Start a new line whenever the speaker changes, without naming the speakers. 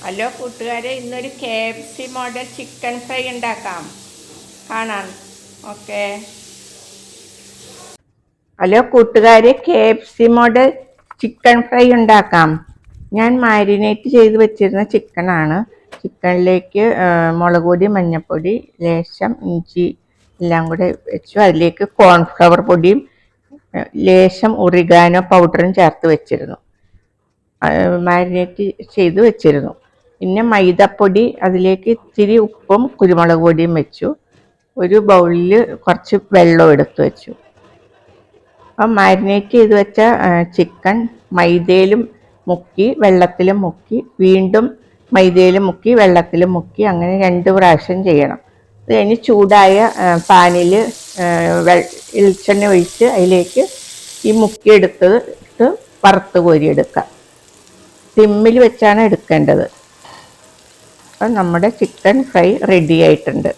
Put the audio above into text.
Hello കൂട്ടുകാരെ, ഇന്നൊരു KFC model chicken fry ഉണ്ടാക്കാം. കാണാം. ഓക്കെ. ഹലോ കൂട്ടുകാരെ, KFC മോഡൽ ചിക്കൻ ഫ്രൈ ഉണ്ടാക്കാം. ഞാൻ മാരിനേറ്റ് ചെയ്ത് വെച്ചിരുന്ന ചിക്കനാണ്. ചിക്കനിലേക്ക് മുളക് പൊടി, മഞ്ഞൾപ്പൊടി, ലേശം ഇഞ്ചി എല്ലാം കൂടെ വെച്ചു. അതിലേക്ക് കോൺഫ്ലവർ പൊടിയും ലേശം ഒറിഗാനോ പൗഡറും ചേർത്ത് വെച്ചിരുന്നു. മാരിനേറ്റ് ചെയ്ത് വെച്ചിരുന്നു. പിന്നെ മൈദപ്പൊടി, അതിലേക്ക് ഇത്തിരി ഉപ്പും കുരുമുളക് പൊടിയും വെച്ചു. ഒരു ബൗളിൽ കുറച്ച് വെള്ളം എടുത്തു വെച്ചു. അപ്പം മാരിനേറ്റ് ചെയ്ത് വെച്ച ചിക്കൻ മൈദയിലും മുക്കി വെള്ളത്തിലും മുക്കി വീണ്ടും മൈദയിലും മുക്കി വെള്ളത്തിലും മുക്കി അങ്ങനെ 2 പ്രാവശ്യം ചെയ്യണം. അത് കഴിഞ്ഞ് ചൂടായ പാനിൽ വെളിച്ചെണ്ണ ഒഴിച്ച് അതിലേക്ക് ഈ മുക്കിയെടുത്തത് ഇട്ട് വറുത്ത് കോരിയെടുക്കാം. സിമ്മിൽ വെച്ചാണ് എടുക്കേണ്ടത്. അപ്പം നമ്മുടെ ചിക്കൻ ഫ്രൈ റെഡി ആയിട്ടുണ്ട്.